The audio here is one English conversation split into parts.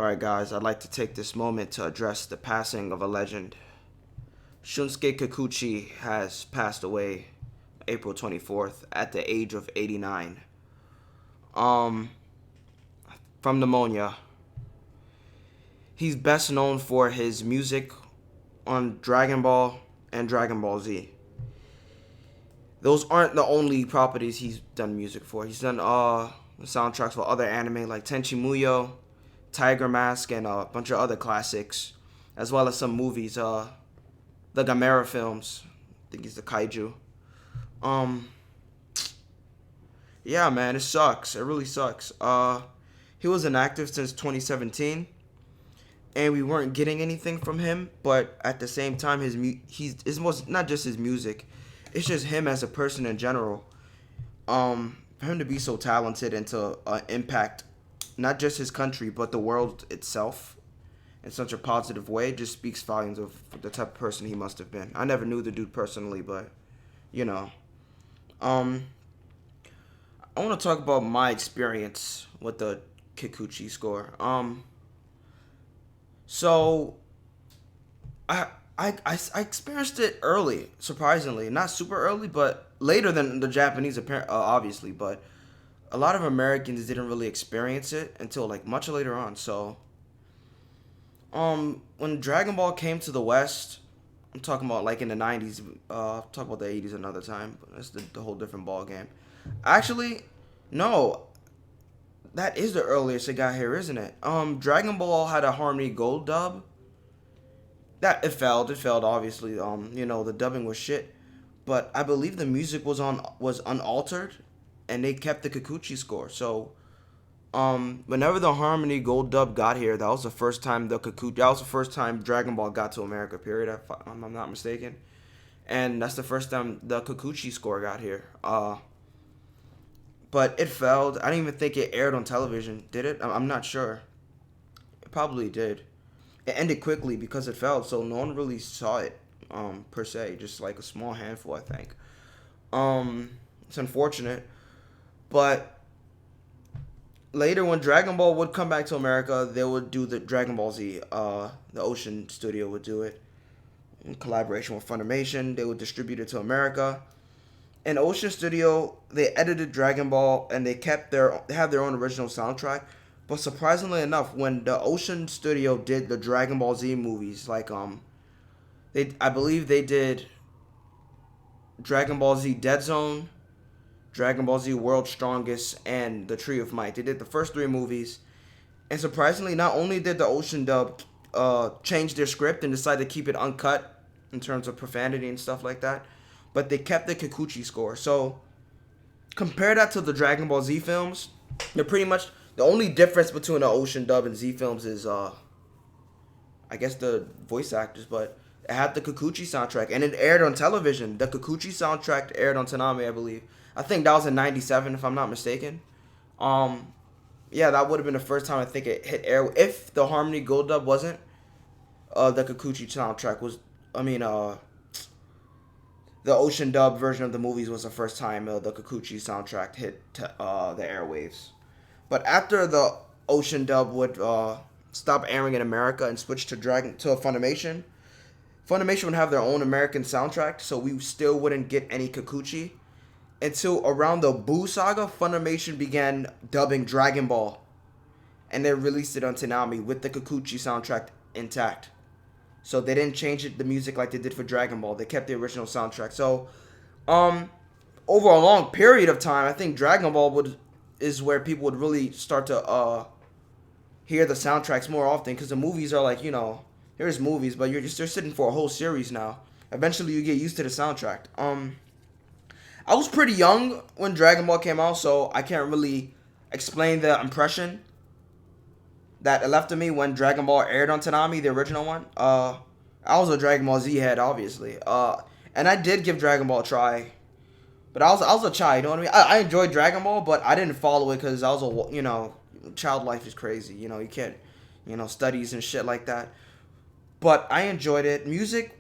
Alright, guys, I'd like to take this moment to address the passing of a legend. Shunsuke Kikuchi has passed away April 24th at the age of 89. Um, from pneumonia. He's best known for his music on Dragon Ball and Dragon Ball Z. Those aren't the only properties he's done music for. He's done soundtracks for other anime like Tenchi Muyo, Tiger Mask, and a bunch of other classics, as well as some movies. The Gamera films. I think he's the kaiju. Um, yeah, man, it sucks. It really sucks. He was inactive since 2017, and we weren't getting anything from him. But at the same time, his most not just his music, it's just him as a person in general. For him to be so talented and to impact not just his country but the world itself in such a positive way just speaks volumes of the type of person he must have been. I never knew the dude personally, but you know, um, I want to talk about my experience with the Kikuchi score. So I I experienced it early, surprisingly, not super early, but later than the Japanese, obviously. But a lot of Americans didn't really experience it until like much later on. So, when Dragon Ball came to the West, I'm talking about like in the '90s. Talk about the '80s another time. But that's the whole different ball game. Actually, no, that is the earliest it got here, isn't it? Dragon Ball had a Harmony Gold dub. That it failed. It failed obviously. The dubbing was shit, but I believe the music was unaltered, and they kept the Kikuchi score. So, whenever the Harmony Gold dub got here, that was the first time That was the first time Dragon Ball got to America. Period. If I'm not mistaken, and that's the first time the Kikuchi score got here. But it failed. I didn't even think it aired on television. Did it? I'm not sure. It probably did. It ended quickly because it failed, so no one really saw it, per se. Just like a small handful, I think. It's unfortunate, but later when Dragon Ball would come back to America, they would do the Dragon Ball Z. The Ocean Studio would do it in collaboration with Funimation. They would distribute it to America. In Ocean Studio, they edited Dragon Ball and they have their own original soundtrack. But surprisingly enough, when the Ocean Studio did the Dragon Ball Z movies, like I believe they did Dragon Ball Z Dead Zone, Dragon Ball Z World Strongest, and The Tree of Might. They did the first three movies, and surprisingly, not only did the Ocean dub change their script and decide to keep it uncut in terms of profanity and stuff like that, but they kept the Kikuchi score. So compare that to the Dragon Ball Z films. They're pretty much the only difference between the Ocean dub and Z films is, I guess, the voice actors, but it had the Kikuchi soundtrack, and it aired on television. The Kikuchi soundtrack aired on Tanami, I believe. I think that was in '97, if I'm not mistaken. Yeah, that would have been the first time I think it hit air. If the Harmony Gold dub wasn't, the Kikuchi soundtrack was, the Ocean dub version of the movies was the first time the Kikuchi soundtrack hit the airwaves. But after the Ocean dub would stop airing in America and switch to Funimation, Funimation would have their own American soundtrack, so we still wouldn't get any Kikuchi until around the Buu saga. Funimation began dubbing Dragon Ball, and they released it on Toonami with the Kikuchi soundtrack intact. So they didn't change the music like they did for Dragon Ball. They kept the original soundtrack. So, over a long period of time, I think Dragon Ball is where people would really start to hear the soundtracks more often, because the movies are like, here's movies, but you're sitting for a whole series now. Eventually, you get used to the soundtrack. I was pretty young when Dragon Ball came out, so I can't really explain the impression that it left of me when Dragon Ball aired on Toonami, the original one. I was a Dragon Ball Z head, obviously. And I did give Dragon Ball a try. But I was a child, you know what I mean? I enjoyed Dragon Ball, but I didn't follow it because I was child life is crazy. You can't, studies and shit like that. But I enjoyed it. Music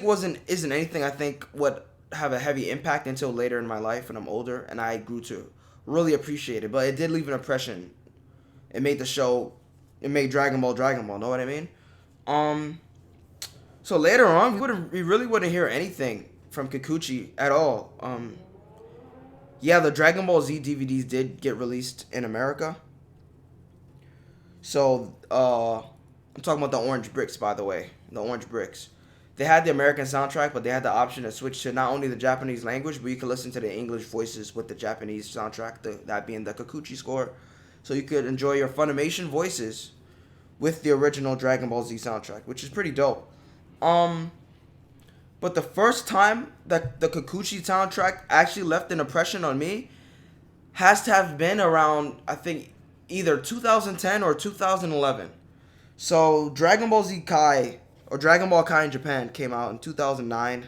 isn't anything I think would have a heavy impact until later in my life when I'm older and I grew to really appreciate it. But it did leave an impression it made the show, it made Dragon Ball Dragon Ball. Know what I mean? Um, so later on, we really wouldn't hear anything from Kikuchi at all. Yeah, the Dragon Ball Z DVDs did get released in America. So, I'm talking about the Orange Bricks, by the way. The Orange Bricks. They had the American soundtrack, but they had the option to switch to not only the Japanese language, but you could listen to the English voices with the Japanese soundtrack, that being the Kikuchi score. So you could enjoy your Funimation voices with the original Dragon Ball Z soundtrack, which is pretty dope. Um, but the first time that the Kikuchi soundtrack actually left an impression on me has to have been around, I think, either 2010 or 2011. So Dragon Ball Z Kai, or Dragon Ball Kai in Japan, came out in 2009,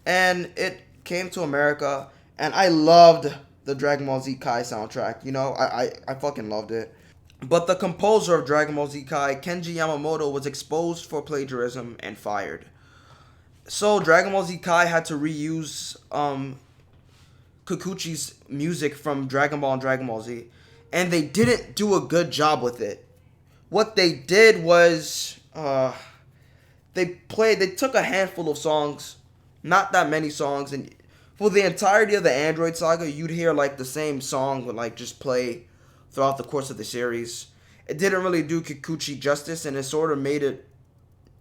and it came to America, and I loved the Dragon Ball Z Kai soundtrack. You know, I fucking loved it. But the composer of Dragon Ball Z Kai, Kenji Yamamoto, was exposed for plagiarism and fired. So Dragon Ball Z Kai had to reuse Kikuchi's music from Dragon Ball and Dragon Ball Z, and they didn't do a good job with it. What they did was they took a handful of songs, not that many songs, and for the entirety of the Android saga, you'd hear like the same song would like just play throughout the course of the series. It didn't really do Kikuchi justice, and it sort of made it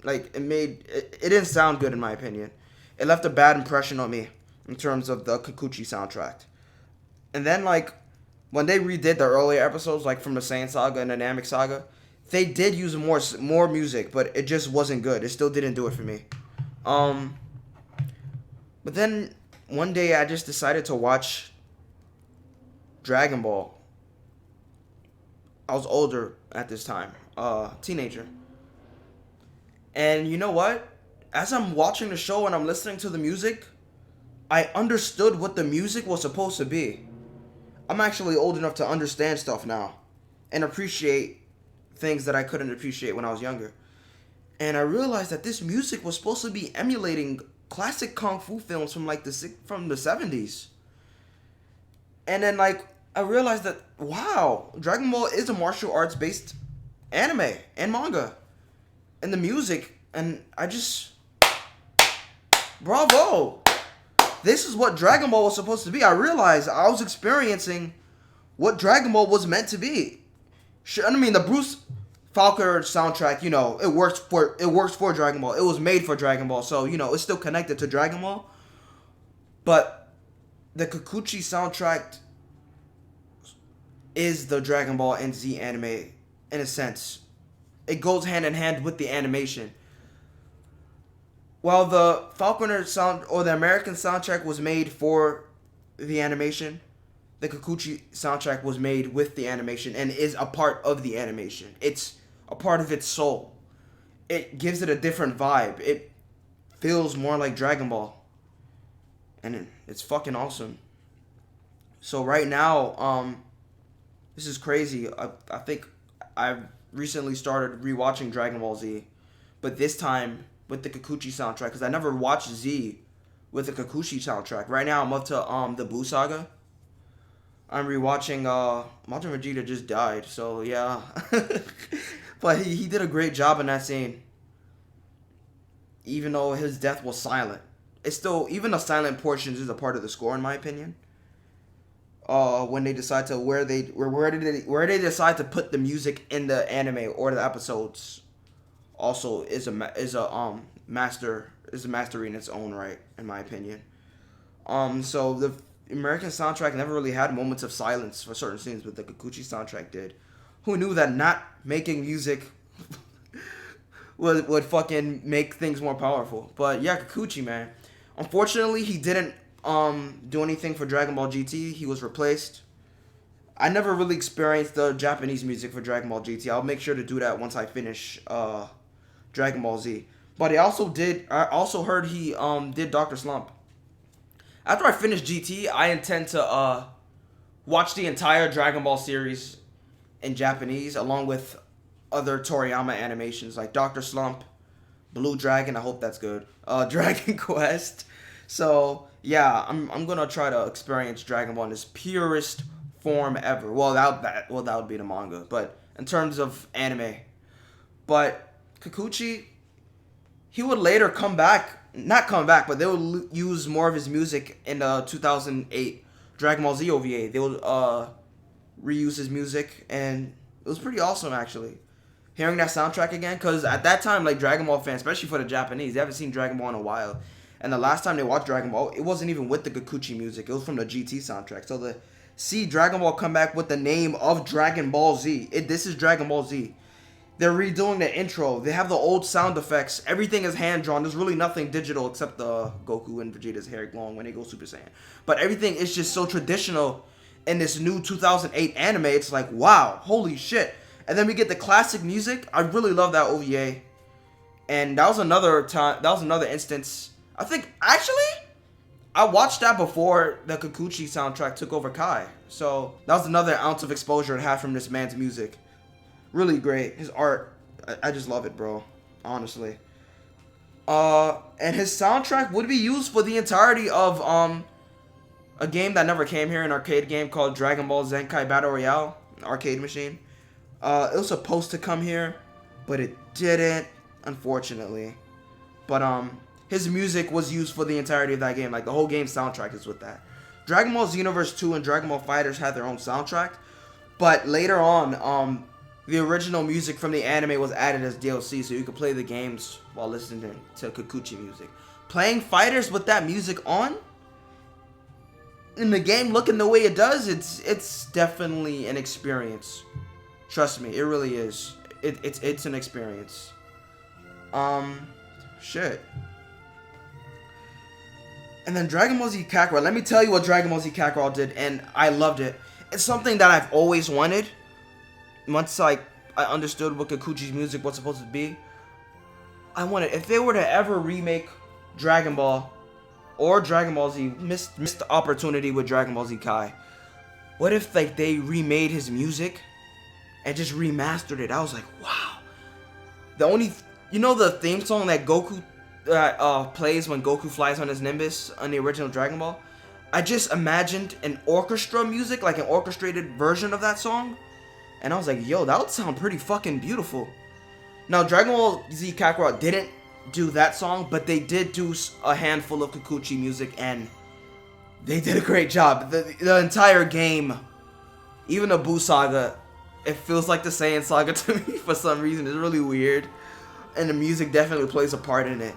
like it didn't sound good in my opinion. It left a bad impression on me in terms of the Kikuchi soundtrack. And then like when they redid the earlier episodes, like from the Saiyan saga and the Namek saga, they did use more music, but it just wasn't good. It still didn't do it for me. But then one day I just decided to watch Dragon Ball. I was older at this time, teenager. And you know what? As I'm watching the show and I'm listening to the music, I understood what the music was supposed to be. I'm actually old enough to understand stuff now and appreciate things that I couldn't appreciate when I was younger. And I realized that this music was supposed to be emulating classic kung fu films from like the 70s. And then like I realized that wow, Dragon Ball is a martial arts based anime and manga. And the music, and I just bravo. This is what Dragon Ball was supposed to be. I realized I was experiencing what Dragon Ball was meant to be. I mean, the Bruce Falconer soundtrack, you know, it works for Dragon Ball. It was made for Dragon Ball, so you know it's still connected to Dragon Ball. But the Kikuchi soundtrack is the Dragon Ball and Z anime in a sense. It goes hand in hand with the animation. While the Falconer sound or the American soundtrack was made for the animation, the Kikuchi soundtrack was made with the animation and is a part of the animation. It's a part of its soul. It gives it a different vibe. It feels more like Dragon Ball. And it's fucking awesome. So right now, this is crazy. I think I've recently started rewatching Dragon Ball Z, but this time with the Kikuchi soundtrack, because I never watched Z with the Kikuchi soundtrack. Right now I'm up to the Buu saga. I'm rewatching Majin Vegeta just died, so yeah. But he did a great job in that scene. Even though his death was silent. It's still, even the silent portions is a part of the score in my opinion. When they decide to where they decide to put the music in the anime or the episodes, also is a mastery in its own right, in my opinion. So the American soundtrack never really had moments of silence for certain scenes, but the Kikuchi soundtrack did. Who knew that not making music would fucking make things more powerful? But yeah, Kikuchi, man. Unfortunately, he didn't do anything for Dragon Ball GT. He was replaced. I never really experienced the Japanese music for Dragon Ball GT. I'll make sure to do that once I finish Dragon Ball Z. But I also heard he did Dr. Slump. After I finish GT, I intend to watch the entire Dragon Ball series in Japanese, along with other Toriyama animations like Dr. Slump, Blue Dragon. I hope that's good. Dragon Quest. So yeah, I'm gonna try to experience Dragon Ball in its purest form ever. Well, that would be the manga, but in terms of anime. But Kikuchi, he would later come back, not come back, but they would use more of his music in the 2008 Dragon Ball Z OVA. They would reuse his music, and it was pretty awesome actually. Hearing that soundtrack again, because at that time, like Dragon Ball fans, especially for the Japanese, they haven't seen Dragon Ball in a while. And the last time they watched Dragon Ball, it wasn't even with the Kikuchi music. It was from the GT soundtrack. So to see Dragon Ball come back with the name of Dragon Ball Z, this is Dragon Ball Z. They're redoing the intro. They have the old sound effects. Everything is hand-drawn. There's really nothing digital except the Goku and Vegeta's hair glowing when they go Super Saiyan. But everything is just so traditional in this new 2008 anime. It's like, wow, holy shit. And then we get the classic music. I really love that OVA. And that was another time. That was another instance. I think, actually, I watched that before the Kikuchi soundtrack took over Kai. So that was another ounce of exposure I had from this man's music. Really great. His art, I just love it, bro. Honestly. And his soundtrack would be used for the entirety of a game that never came here, an arcade game called Dragon Ball Zenkai Battle Royale, an arcade machine. It was supposed to come here, but it didn't, unfortunately. But his music was used for the entirety of that game. Like the whole game soundtrack is with that. Dragon Ball Xenoverse 2 and Dragon Ball FighterZ had their own soundtrack, but later on, the original music from the anime was added as DLC, so you could play the games while listening to Kikuchi music. Playing fighters with that music on, in the game looking the way it does, it's definitely an experience. Trust me, it really is. It's an experience. Shit. And then Dragon Ball Z Kakarot. Let me tell you what Dragon Ball Z Kakarot did, and I loved it. It's something that I've always wanted. Once I understood what Kikuchi's music was supposed to be, I wanted, if they were to ever remake Dragon Ball or Dragon Ball Z, missed the opportunity with Dragon Ball Z Kai. What if like they remade his music and just remastered it? I was like, wow. The only, the theme song that Goku plays when Goku flies on his Nimbus on the original Dragon Ball? I just imagined an orchestra music, like an orchestrated version of that song. And I was like, yo, that would sound pretty fucking beautiful. Now, Dragon Ball Z Kakarot didn't do that song, but they did do a handful of Kikuchi music, and they did a great job. The entire game, even the Buu Saga, it feels like the Saiyan Saga to me for some reason. It's really weird. And the music definitely plays a part in it.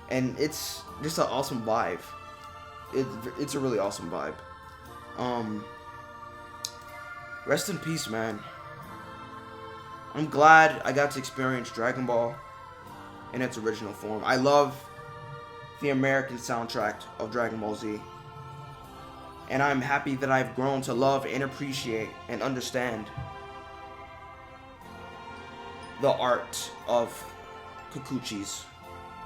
And it's just an awesome vibe. It's a really awesome vibe. Rest in peace, man. I'm glad I got to experience Dragon Ball in its original form. I love the American soundtrack of Dragon Ball Z. And I'm happy that I've grown to love and appreciate and understand the art of Kikuchi's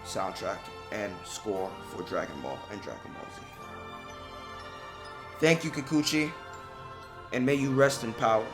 soundtrack and score for Dragon Ball and Dragon Ball Z. Thank you, Kikuchi, and may you rest in power.